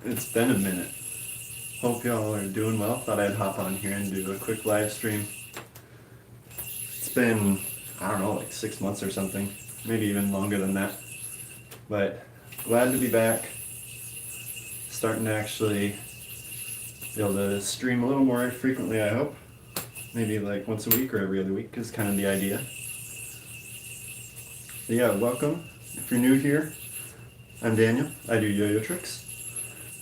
It's been a minute. Hope y'all are doing well. Thought I'd hop on here and do a quick live stream. It's been, I don't know, like 6 months or something. Maybe even longer than that. But glad to be back. Starting to actually be able to stream a little more frequently, I hope. Maybe like once a week or every other week is kind of the idea. But yeah, welcome. If you're new here, I'm Daniel. I do yo-yo tricks.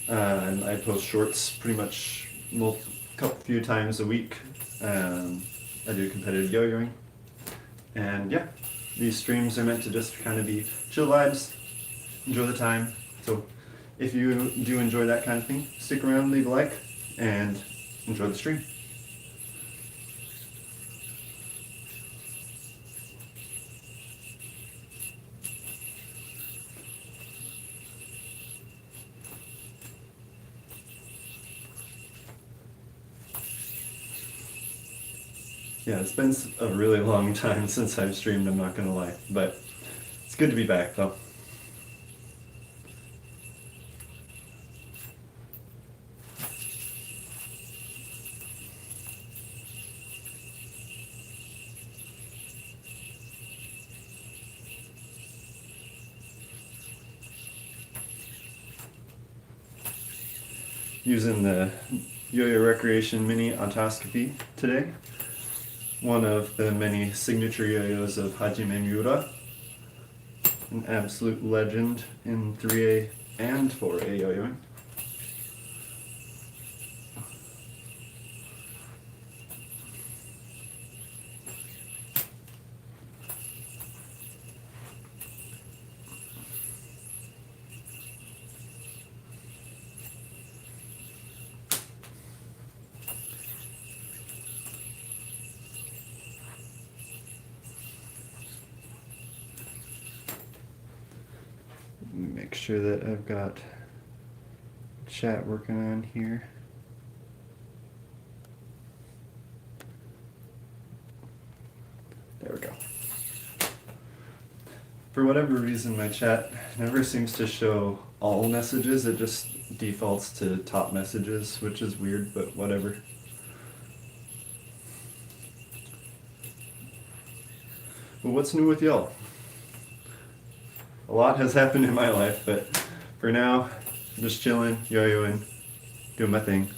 And I post shorts pretty much a few times a week. I do competitive yo-yoing. And yeah, these streams are meant to just kind of be chill vibes, enjoy the time. So if you do enjoy that kind of thing, stick around, leave a like, and enjoy the stream. Yeah, it's been a really long time since I've streamed, I'm not gonna lie, but it's good to be back though. Using the Yo-Yo Recreation Mini Otoscopy today. One of the many signature yo-yos of Hajime Miura, an absolute legend in 3A and 4A yo-yoing. Make sure that I've got chat working on here. There we go. For whatever reason, my chat never seems to show all messages. It just defaults to top messages, which is weird, but whatever. Well, what's new with y'all? A lot has happened in my life, but for now, I'm just chilling, yo-yoing, doing my thing.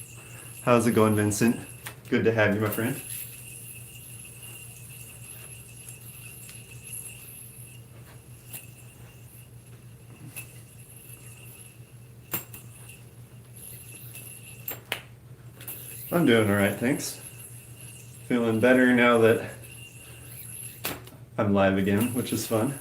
How's it going, Vincent? Good to have you, my friend. I'm doing alright, thanks. Feeling better now that I'm live again, which is fun.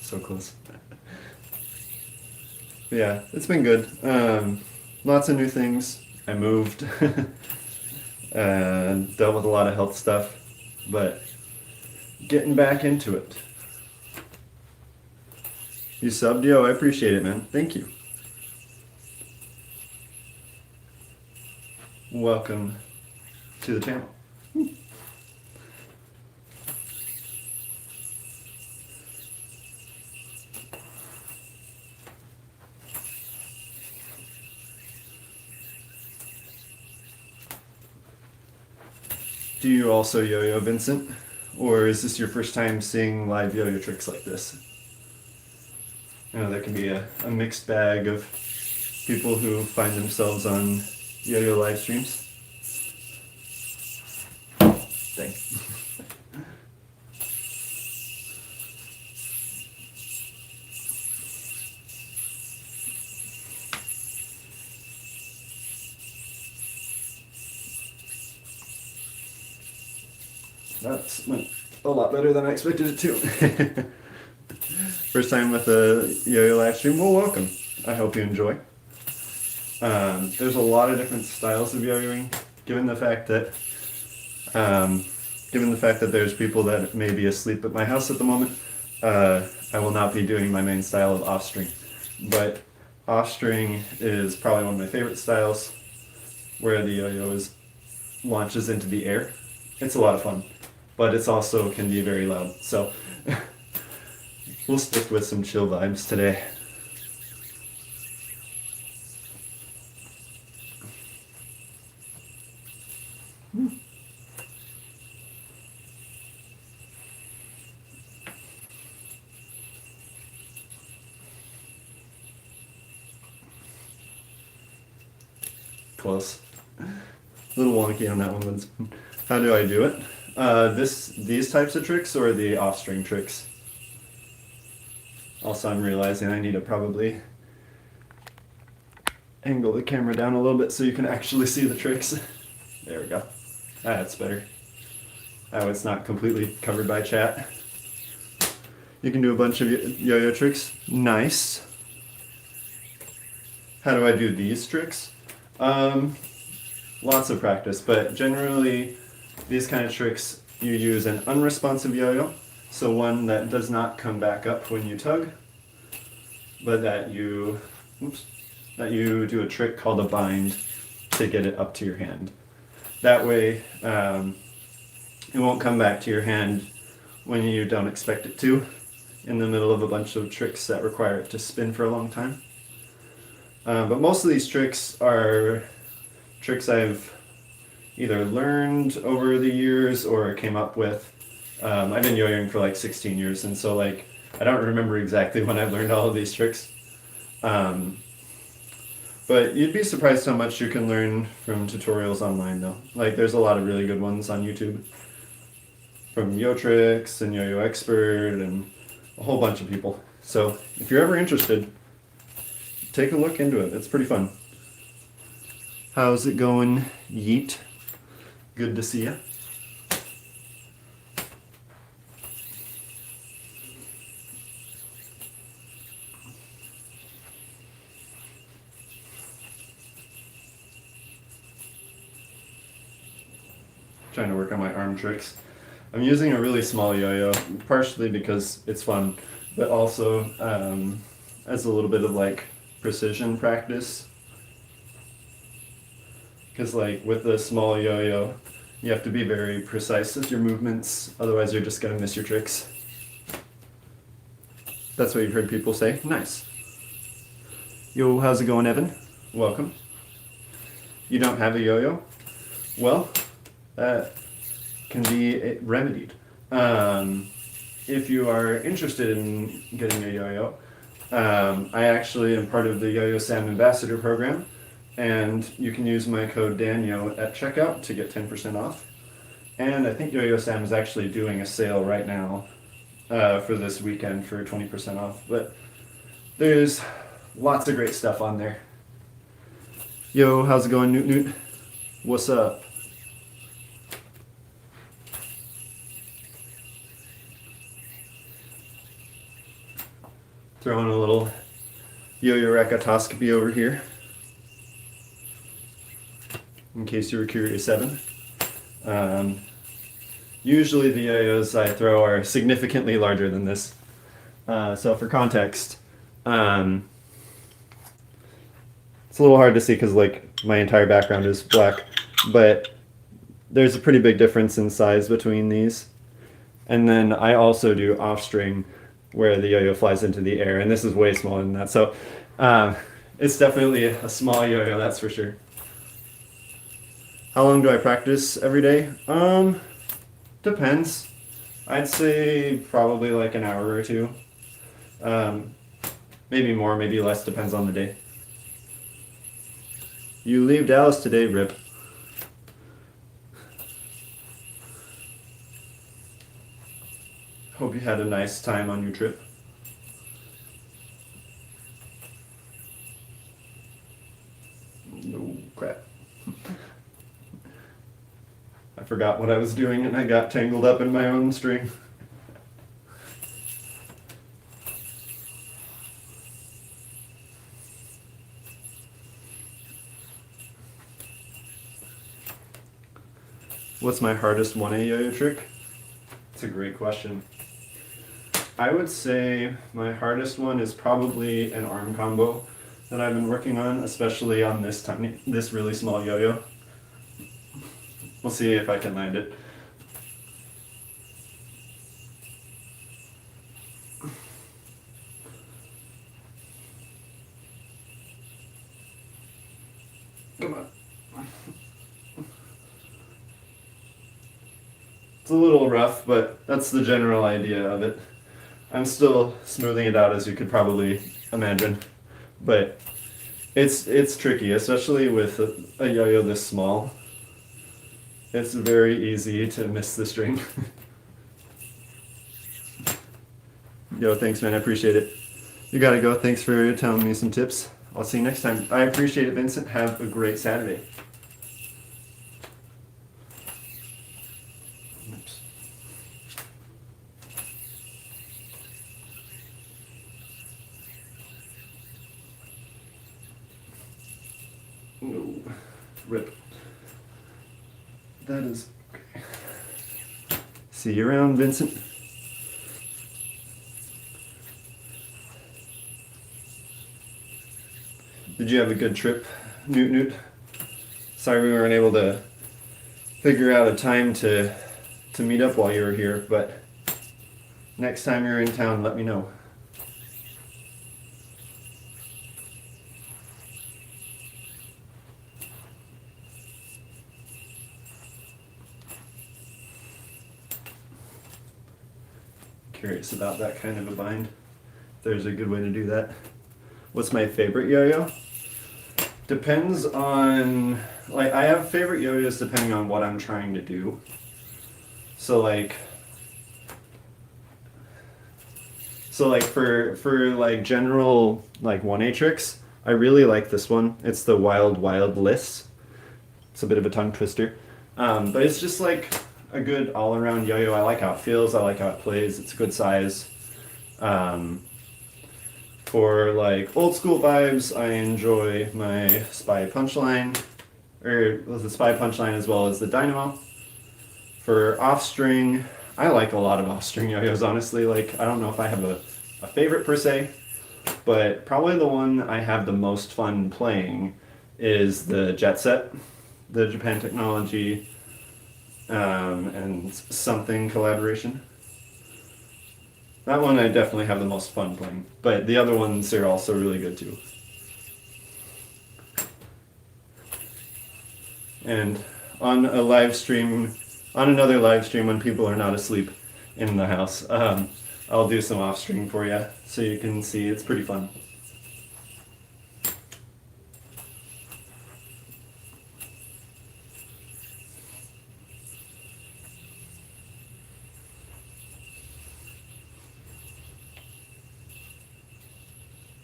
So close. Yeah, it's been good. Lots of new things. I moved. Dealt with a lot of health stuff, but getting back into it. You subbed? Yo, I appreciate it, man. Thank you. Welcome to the channel. Do you also yo-yo, Vincent? Or is this your first time seeing live yo-yo tricks like this? You know, there can be a mixed bag of people who find themselves on yo-yo live streams. Dang. That went a lot better than I expected it to. First time with a yo-yo live stream. Well, welcome. I hope you enjoy. There's a lot of different styles of yo-yoing, given the fact that there's people that may be asleep at my house at the moment. I will not be doing my main style of off-string, but off-string is probably one of my favorite styles, where the yo-yo is launches into the air. It's a lot of fun, but it's also can be very loud. So we'll stick with some chill vibes today. Close. A little wonky on that one, but how do I do it? These types of tricks or the off-string tricks? Also, I'm realizing I need to probably angle the camera down a little bit so you can actually see the tricks. There we go. That's better. Oh, it's not completely covered by chat. You can do a bunch of yo-yo tricks. Nice. How do I do these tricks? Lots of practice, but generally these kind of tricks you use an unresponsive yo-yo, so one that does not come back up when you tug, but that you do a trick called a bind to get it up to your hand. That way it won't come back to your hand when you don't expect it to, in the middle of a bunch of tricks that require it to spin for a long time. But most of these tricks are tricks I've either learned over the years or came up with. I've been yo-yoing for like 16 years, and so like I don't remember exactly when I learned all of these tricks. But you'd be surprised how much you can learn from tutorials online though. Like there's a lot of really good ones on YouTube. From Yo Tricks and Yo-Yo Expert and a whole bunch of people. So if you're ever interested, take a look into it. It's pretty fun. How's it going, Yeet? Good to see ya. Trying to work on my arm tricks. I'm using a really small yo-yo, partially because it's fun, but also as a little bit of like precision practice. Because like with the small yo-yo, you have to be very precise with your movements, otherwise you're just gonna miss your tricks. That's what you've heard people say. Nice. Yo, how's it going, Evan? Welcome. You don't have a yo-yo? Well, that can be remedied. If you are interested in getting a yo-yo, I actually am part of the Yo-Yo Sam Ambassador program, and you can use my code DANYO at checkout to get 10% off. And I think Yo-Yo Sam is actually doing a sale right now for this weekend for 20% off. But there's lots of great stuff on there. Yo, how's it going, Newt Newt? What's up? Throwing a little yo-yo rakatoscopy over here, in case you were curious, Evan. Usually the yo-yos I throw are significantly larger than this. So for context, it's a little hard to see because like my entire background is black, but there's a pretty big difference in size between these. And then I also do off-string, where the yo-yo flies into the air, and this is way smaller than that. So it's definitely a small yo-yo, that's for sure. How long do I practice every day? Depends. I'd say probably like an hour or two. Maybe more, maybe less, depends on the day. You leave Dallas today, Rip. Hope you had a nice time on your trip. No crap. I forgot what I was doing and I got tangled up in my own string. What's my hardest 1A yo-yo trick? That's a great question. I would say my hardest one is probably an arm combo that I've been working on, especially on this really small yo-yo. We'll see if I can land it. Come on. It's a little rough, but that's the general idea of it. I'm still smoothing it out, as you could probably imagine, but it's tricky, especially with a yo-yo this small. It's very easy to miss the string. Yo, thanks, man. I appreciate it. You gotta go. Thanks for telling me some tips. I'll see you next time. I appreciate it, Vincent. Have a great Saturday. Oops. No. Rip. That is okay. See you around, Vincent. Did you have a good trip, Newt Newt? Sorry we weren't able to figure out a time to meet up while you were here, but next time you're in town, let me know. Curious about that kind of a bind. There's a good way to do that. What's my favorite yo-yo? Depends on, like, I have favorite yo-yos depending on what I'm trying to do. So like for like general like 1A tricks, I really like this one. It's the Wild Wild Liss. It's a bit of a tongue twister. But it's just like a good all-around yo-yo. I like how it feels, I like how it plays, it's a good size. For like old school vibes, I enjoy my Spy Punchline, or the Spy Punchline as well as the Dynamo. For off-string, I like a lot of off-string yo-yos, honestly. Like, I don't know if I have a favorite per se, but probably the one I have the most fun playing is the Jet Set, the Japan Technology and something collaboration. That one I definitely have the most fun playing, but the other ones are also really good too. And on a live stream, on another live stream when people are not asleep in the house, I'll do some off string for you so you can see. It's pretty fun.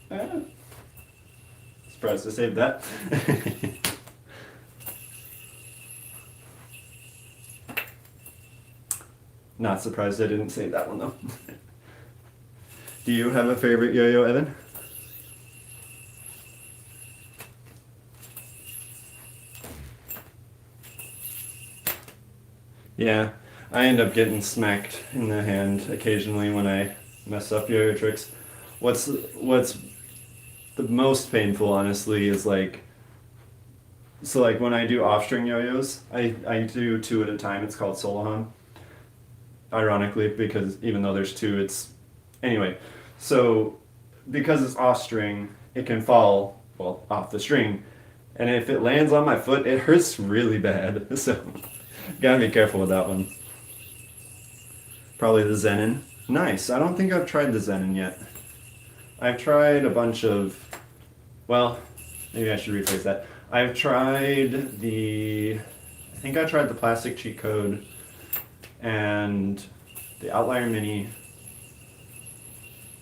Ah, surprised I saved that. Not surprised I didn't save that one though. Do you have a favorite yo-yo, Evan? Yeah, I end up getting smacked in the hand occasionally when I mess up yo-yo tricks. What's the most painful, honestly, is like, so like when I do off-string yo-yos, I do two at a time. It's called solo-hon. Ironically, because even though there's two, it's anyway. So because it's off-string, it can fall well off the string, and if it lands on my foot, it hurts really bad. So gotta be careful with that one. Probably the Zenin. Nice. I don't think I've tried the Zenin yet. I've tried a bunch of, well, maybe I should rephrase that. I've tried I think I tried the Plastic Cheat Code and the Outlier Mini,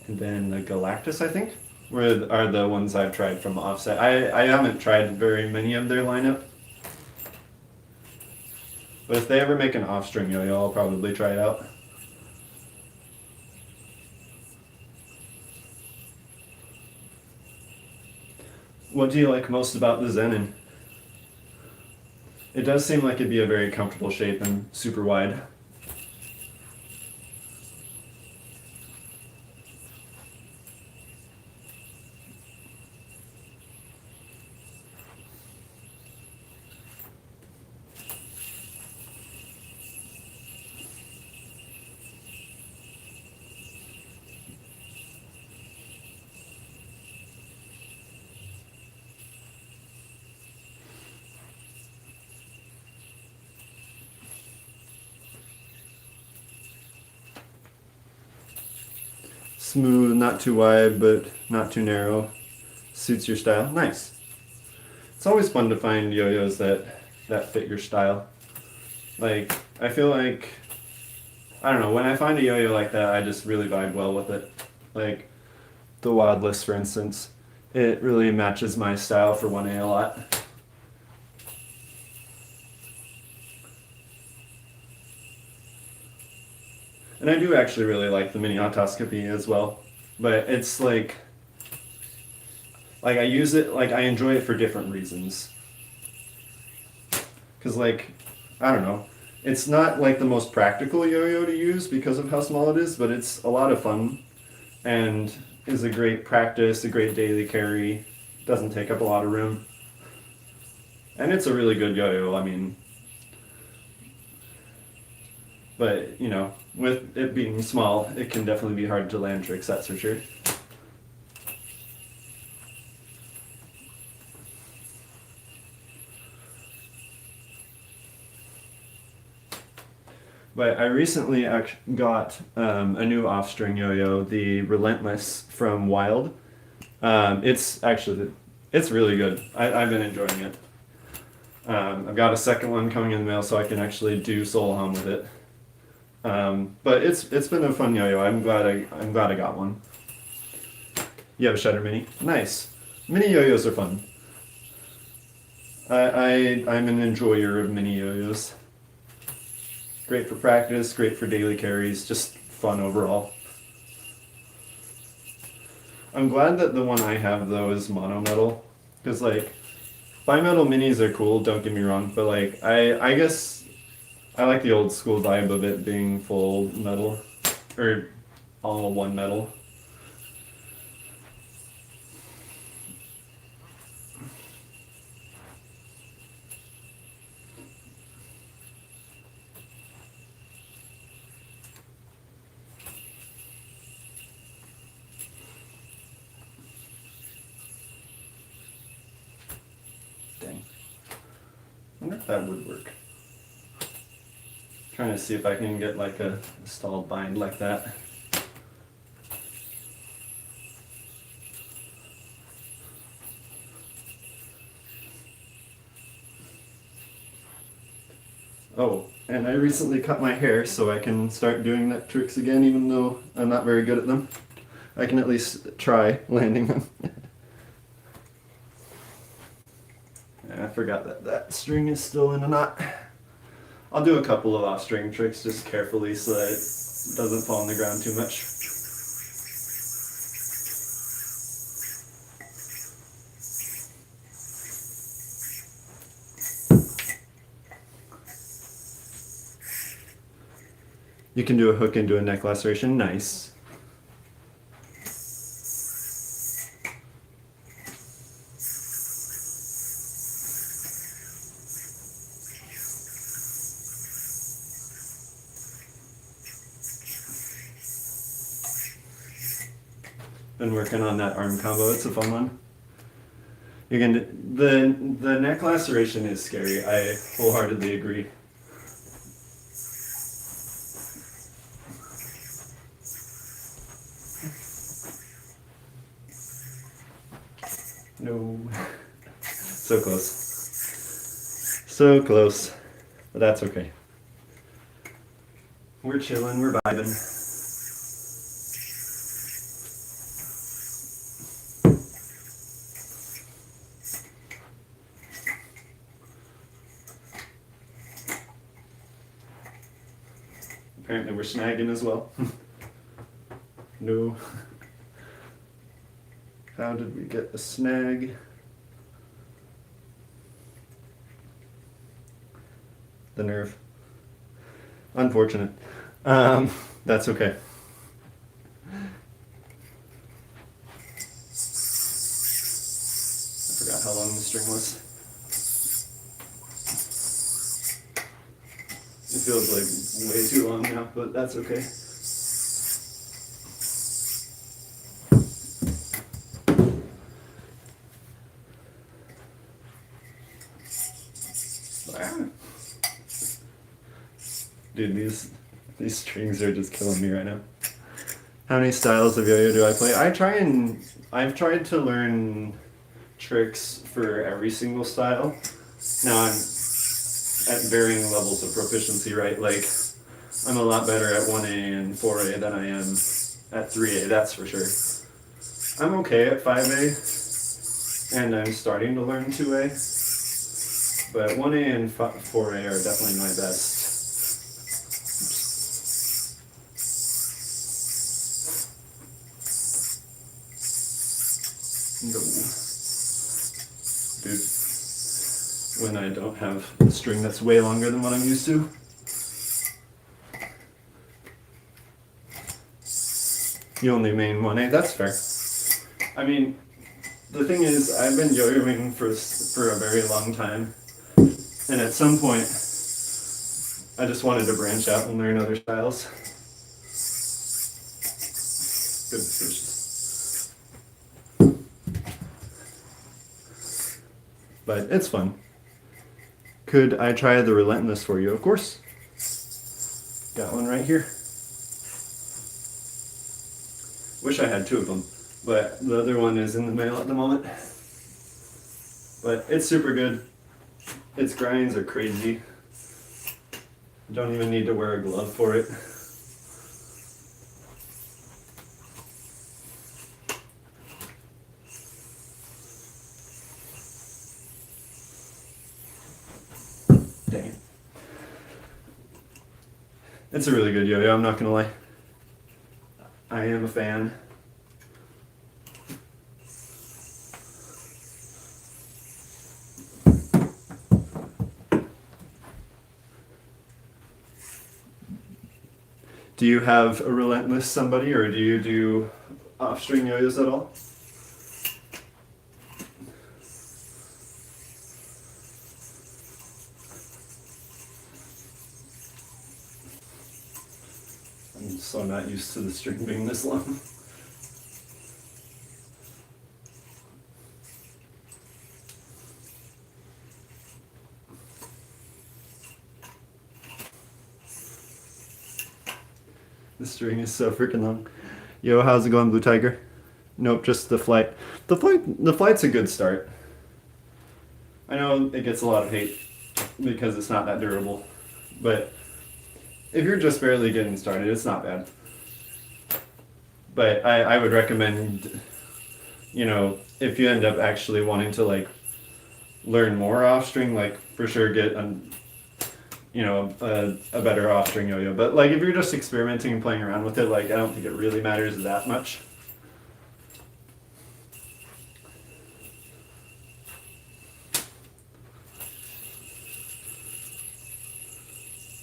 and then the Galactus, I think, are the ones I've tried from Offset. I haven't tried very many of their lineup, but if they ever make an off-string yo-yo, I'll probably try it out. What do you like most about the Zenin? It does seem like it'd be a very comfortable shape and super wide. Smooth, not too wide, but not too narrow. Suits your style. Nice. It's always fun to find yo-yos that fit your style. Like, I feel like, I don't know, when I find a yo-yo like that, I just really vibe well with it. Like, the Wildless, for instance. It really matches my style for 1A a lot. And I do actually really like the mini otoscopy as well. But it's like I use it, like I enjoy it for different reasons. Because like, I don't know, it's not like the most practical yo-yo to use because of how small it is, but it's a lot of fun and is a great practice, a great daily carry, doesn't take up a lot of room. And it's a really good yo-yo, I mean, but you know, with it being small, it can definitely be hard to land tricks, that's for sure. But I recently got a new off-string yo-yo, the Relentless from Wild. It's really good. I've been enjoying it. I've got a second one coming in the mail, so I can actually do solo hum with it. But it's been a fun yo-yo. I'm glad I got one. You have a Shutter Mini? Nice. Mini yo-yos are fun. I'm an enjoyer of mini yo-yos. Great for practice, great for daily carries, just fun overall. I'm glad that the one I have though is mono metal, because like bimetal minis are cool, don't get me wrong, but like I guess I like the old school vibe of it being full metal, or all one metal. Dang. I wonder if that would work. Trying to see if I can get like a stalled bind like that. Oh, and I recently cut my hair so I can start doing neck tricks again, even though I'm not very good at them. I can at least try landing them. I forgot that that string is still in a knot. I'll do a couple of off-string tricks just carefully so that it doesn't fall on the ground too much. You can do a hook into a neck laceration, nice. Been working on that arm combo, it's a fun one. You can the neck laceration is scary, I wholeheartedly agree. No. So close. So close. But that's okay. We're chilling, we're vibing. Apparently we're snagging as well. No. How did we get a snag? The nerve. Unfortunate. That's okay. I forgot how long the string was. It feels like way too long now, but that's okay. Dude, these strings are just killing me right now. How many styles of yo-yo do I play? I've tried to learn tricks for every single style. Now I'm at varying levels of proficiency, right? Like, I'm a lot better at 1A and 4A than I am at 3A, that's for sure. I'm okay at 5A, and I'm starting to learn 2A, but 1A and 4A are definitely my best. No. Dude, when I don't have a string that's way longer than what I'm used to. You only main 1A, that's fair. I mean, the thing is, I've been yo-yoing for a very long time, and at some point, I just wanted to branch out and learn other styles. Goodness gracious. But it's fun. Could I try the Relentless for you? Of course. Got one right here. Wish I had two of them, but the other one is in the mail at the moment. But it's super good. Its grinds are crazy. Don't even need to wear a glove for it. Dang it. It's a really good yo-yo, I'm not gonna lie. I am a fan. Do you have a Relentless somebody, or do you do off-string yo-yos at all? I'm so not used to the string being this long. The string is so freaking long. Yo, how's it going, Blue Tiger? Nope, just the flight. The flight's a good start. I know it gets a lot of hate because it's not that durable, but if you're just barely getting started, it's not bad. But I would recommend, if you end up actually wanting to like learn more off string, like for sure get a better off string yo-yo. But like if you're just experimenting and playing around with it, like I don't think it really matters that much.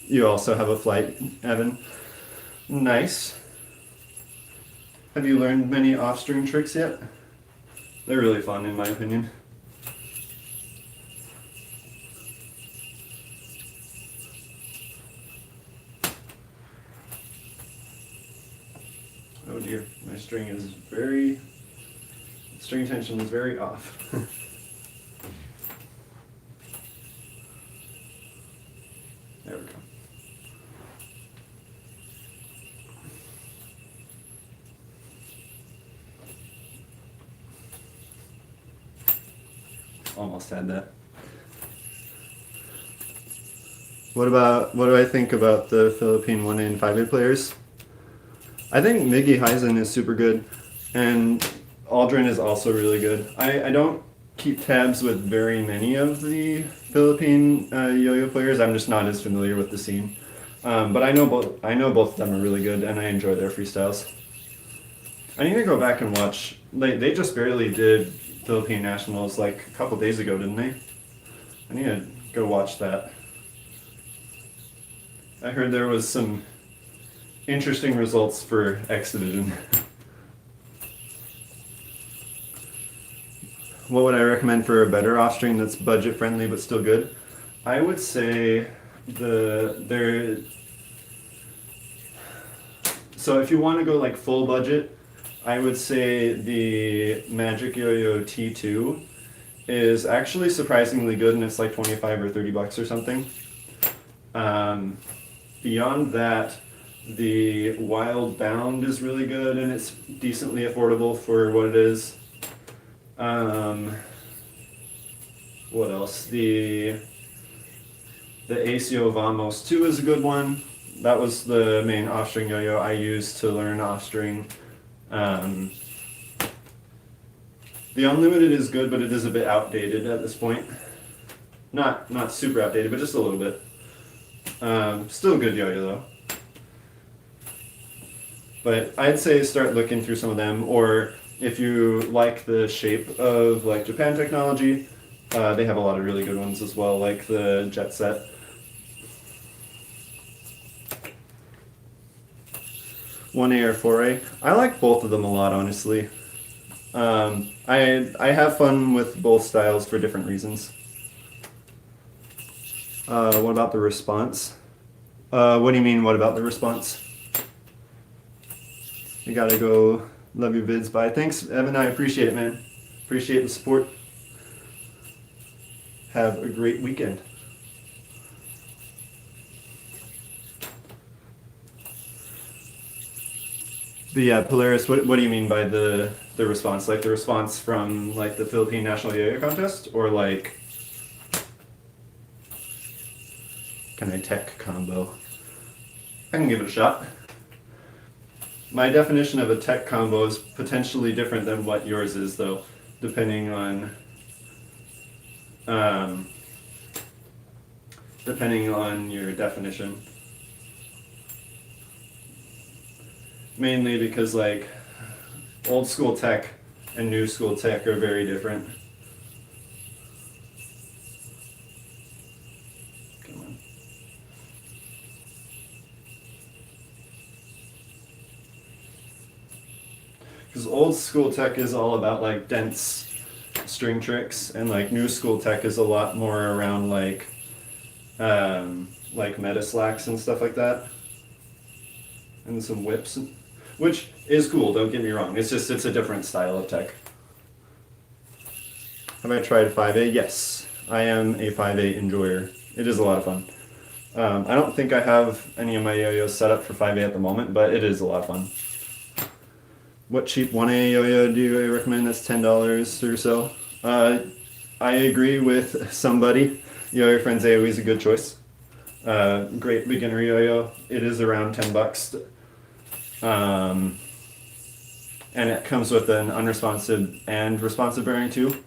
You also have a flight, Evan. Nice. Have you learned many off-string tricks yet? They're really fun, in my opinion. Oh dear, my string tension is very off. There we go. Almost had that. What do I think about the Philippine 1A and 5A players? I think Miggy Heisen is super good, and Aldrin is also really good. I don't keep tabs with very many of the Philippine yo-yo players. I'm just not as familiar with the scene. But I know both of them are really good, and I enjoy their freestyles. I need to go back and watch. They just barely did Philippine Nationals like a couple days ago, didn't they? I need to go watch that. I heard there was some interesting results for X Division. What would I recommend for a better off-string that's budget friendly but still good? I would say so if you want to go like full budget, I would say the Magic Yo-Yo T2 is actually surprisingly good, and it's like 25 or $30 or something. Beyond that, The Wild Bound is really good and it's decently affordable for what it is. What else? The ACO Vamos 2 is a good one. That was the main off-string yo-yo I used to learn off-string. The Unlimited is good, but it is a bit outdated at this point. Not super outdated, but just a little bit. Still a good yo-yo though. But I'd say start looking through some of them, or if you like the shape of like Japan Technology, they have a lot of really good ones as well, like the Jet Set. One A or 4A. I like both of them a lot, honestly. I have fun with both styles for different reasons. What about the response? What do you mean, what about the response? You gotta go. Love your vids. Bye. Thanks, Evan. I appreciate it, man. Appreciate the support. Have a great weekend. But yeah, Polaris, what do you mean by the response? Like the response from like the Philippine National Yo-Yo Contest, or like can I tech combo? I can give it a shot. My definition of a tech combo is potentially different than what yours is, though, depending on your definition. Mainly because like old school tech and new school tech are very different. Come on. Because old school tech is all about like dense string tricks, and like new school tech is a lot more around like meta slacks and stuff like that, and some whips, which is cool. Don't get me wrong. It's just it's a different style of tech. Have I tried 5A? Yes, I am a 5A enjoyer. It is a lot of fun. I don't think I have any of my yo-yos set up for 5A at the moment, but it is a lot of fun. What cheap 1A yo-yo do you recommend that's $10 or so? I agree with somebody. Yo-yo Friends AOE is a good choice. Great beginner yo-yo. It is around $10. And it comes with an unresponsive and responsive bearing too.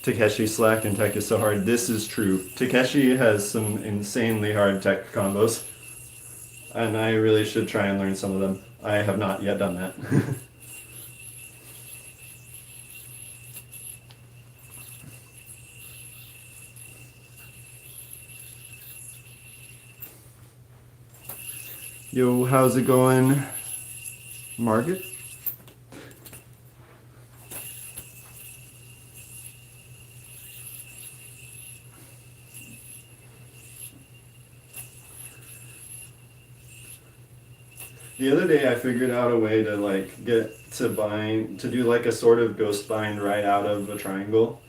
Takeshi slack and tech is so hard. This is true. Takeshi has some insanely hard tech combos, and I really should try and learn some of them. I have not yet done that. Yo, how's it going, Margaret? The other day I figured out a way to like get to bind, to do like a sort of ghost bind right out of a triangle.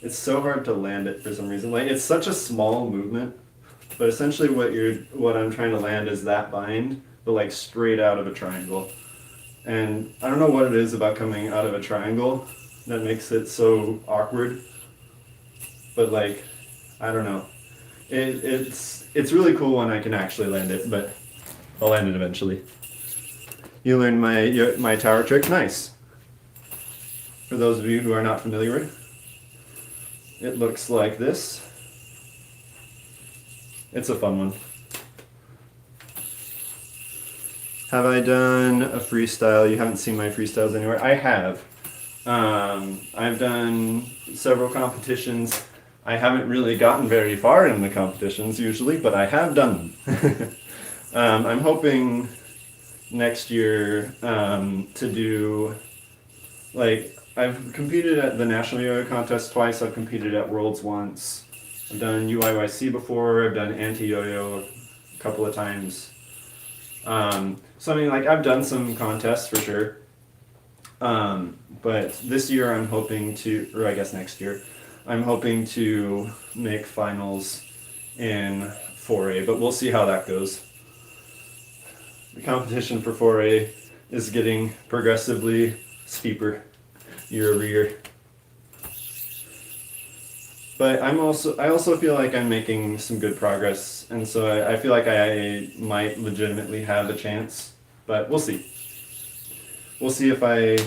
It's so hard to land it for some reason. Like it's such a small movement, but essentially what I'm trying to land is that bind, but like straight out of a triangle. And I don't know what it is about coming out of a triangle that makes it so awkward, but like I don't know. It's really cool when I can actually land it, but I'll land it eventually. You learned my tower trick? Nice. For those of you who are not familiar, it looks like this. It's a fun one. Have I done a freestyle? You haven't seen my freestyles anywhere? I have. I've done several competitions. I haven't really gotten very far in the competitions usually, but I have done them. I'm hoping next year to do, like, I've competed at the National Yo-Yo Contest twice, I've competed at Worlds once, I've done UIYC before, I've done anti-yo-yo a couple of times. So I mean, like, I've done some contests for sure, but this year I'm hoping to, or I guess next year, I'm hoping to make finals in 4A, but we'll see how that goes. The competition for 4A is getting progressively steeper year over year. But I also feel like I'm making some good progress, and so I feel like I might legitimately have a chance. But we'll see. We'll see if I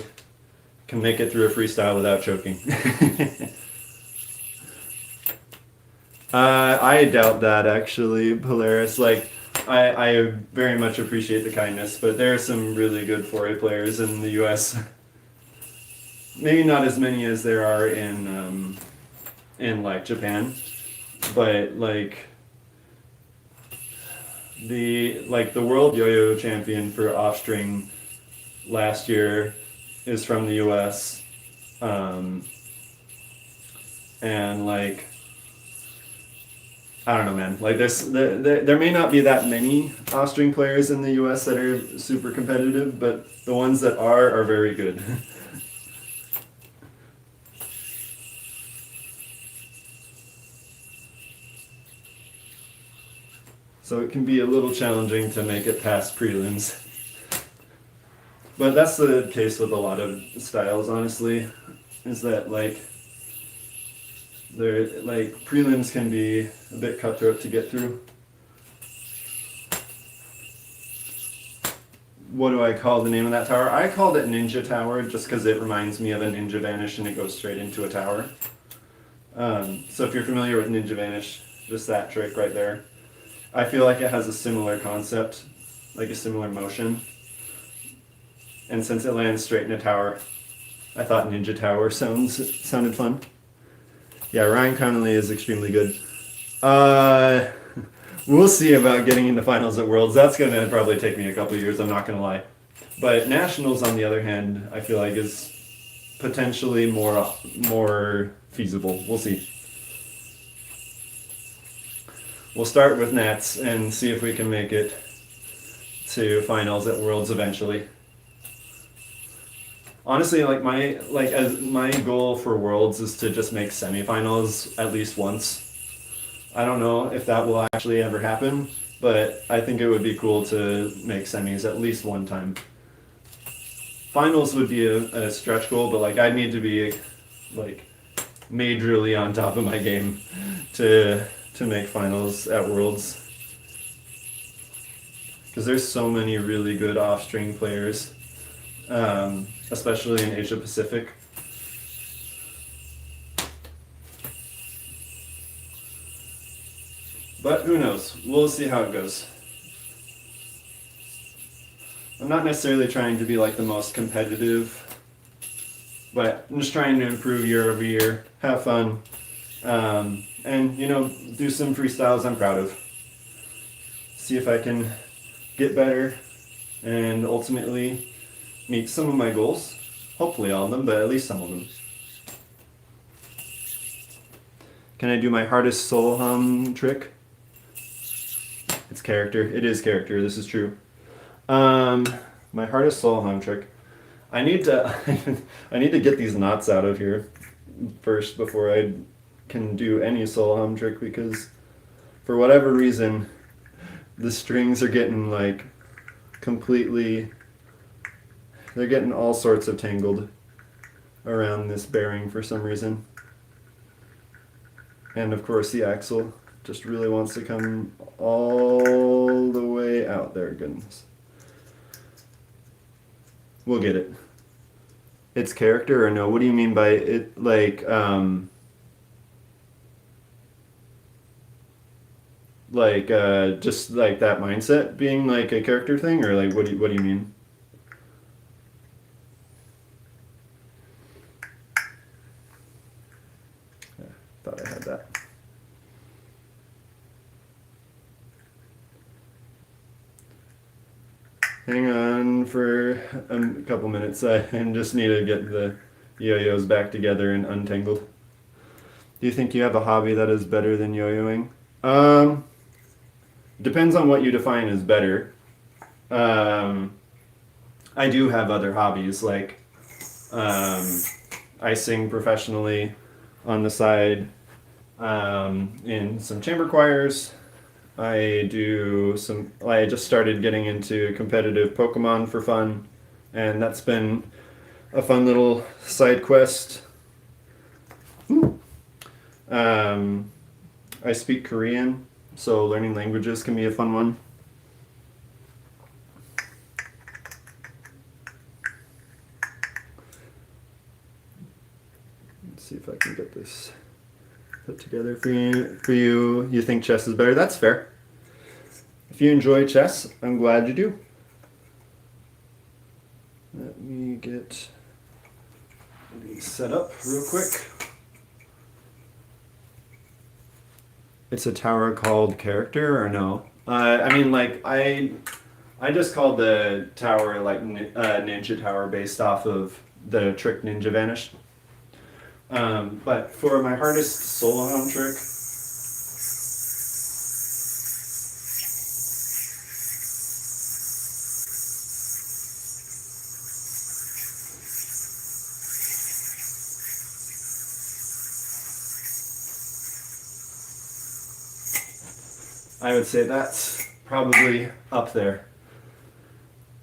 can make it through a freestyle without choking. I doubt that actually, Polaris. Like, I very much appreciate the kindness, but there are some really good 4A players in the U.S. Maybe not as many as there are in like Japan, but like the world yo-yo champion for off-string last year is from the U.S. And like, I don't know, man. Like there may not be that many off-string players in the U.S. that are super competitive, but the ones that are very good. So it can be a little challenging to make it past prelims. But that's the case with a lot of styles, honestly, is that like prelims can be a bit cutthroat to get through. What do I call the name of that tower? I called it Ninja Tower just because it reminds me of a Ninja Vanish and it goes straight into a tower. So if you're familiar with Ninja Vanish, just that trick right there. I feel like it has a similar concept, like a similar motion. And since it lands straight in a tower, I thought Ninja Tower sounded fun. Yeah, Ryan Connolly is extremely good. We'll see about getting into finals at Worlds. That's going to probably take me a couple of years, I'm not going to lie. But Nationals, on the other hand, I feel like is potentially more feasible. We'll see. We'll start with Nats and see if we can make it to finals at Worlds eventually. Honestly, my goal for Worlds is to just make semifinals at least once. I don't know if that will actually ever happen, but I think it would be cool to make semis at least one time. Finals would be a stretch goal, but like I need to be like majorly on top of my game to make finals at Worlds. Because there's so many really good off-string players, especially in Asia Pacific. But who knows? We'll see how it goes. I'm not necessarily trying to be like the most competitive, but I'm just trying to improve year over year, have fun, and do some freestyles I'm proud of. See if I can get better and ultimately meet some of my goals. Hopefully all of them, but at least some of them. Can I do my hardest soul hum trick? It's character. It is character. This is true. My hardest soul hum trick. I need to I need to get these knots out of here first before I can do any soul hum trick, because for whatever reason the strings are getting like completely, they're getting all sorts of tangled around this bearing for some reason. And of course the axle just really wants to come all the way out there. Goodness. We'll get it. It's character or no? What do you mean by it? Just like that mindset being like a character thing, or like what do you mean? Yeah, thought I had that. Hang on for a couple minutes. I just need to get the yo-yos back together and untangled. Do you think you have a hobby that is better than yo-yoing? Depends on what you define as better. I do have other hobbies, like I sing professionally on the side in some chamber choirs. I just started getting into competitive Pokemon for fun, and that's been a fun little side quest. Um, I speak Korean, so learning languages can be a fun one. Let's see if I can get this put together for you. You think chess is better? That's fair. If you enjoy chess, I'm glad you do. Let me get these set up real quick. It's a tower called character or no? I mean, like I just called the tower like Ninja Tower based off of the trick Ninja Vanished. But for my hardest solo home trick, I would say that's probably up there.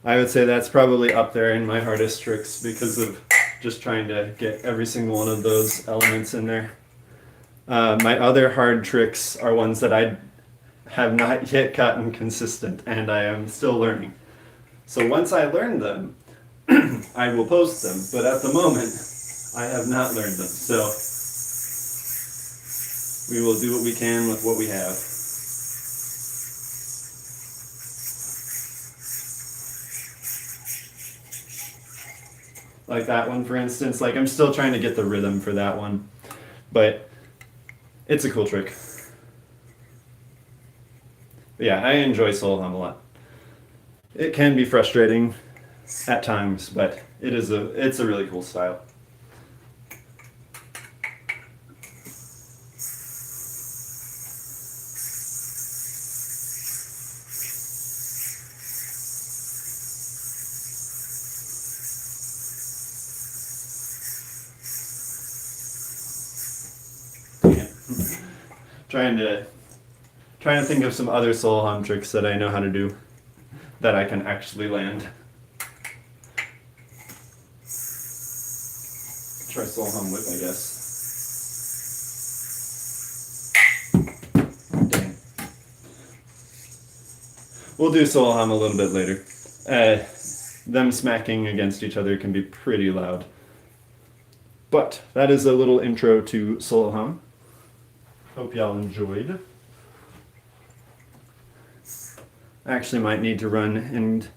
I would say that's probably up there in my hardest tricks because of just trying to get every single one of those elements in there. My other hard tricks are ones that I have not yet gotten consistent and I am still learning. So once I learn them, I will post them, but at the moment, I have not learned them. So we will do what we can with what we have. Like that one, for instance, like I'm still trying to get the rhythm for that one, but it's a cool trick. But yeah, I enjoy solo hum a lot. It can be frustrating at times, but it's a really cool style. Yeah. Trying to think of some other solo hum tricks that I know how to do that I can actually land. Try solo hum whip, I guess. Dang. We'll do solo hum a little bit later. Them smacking against each other can be pretty loud. But that is a little intro to solo hum. Hope y'all enjoyed. I actually might need to run and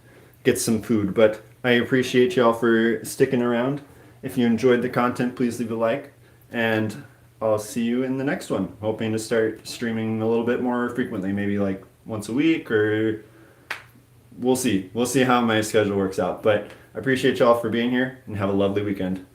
get some food, but I appreciate y'all for sticking around. If you enjoyed the content, please leave a like, and I'll see you in the next one. Hoping to start streaming a little bit more frequently, maybe like once a week, or we'll see. We'll see how my schedule works out, but I appreciate y'all for being here, and have a lovely weekend.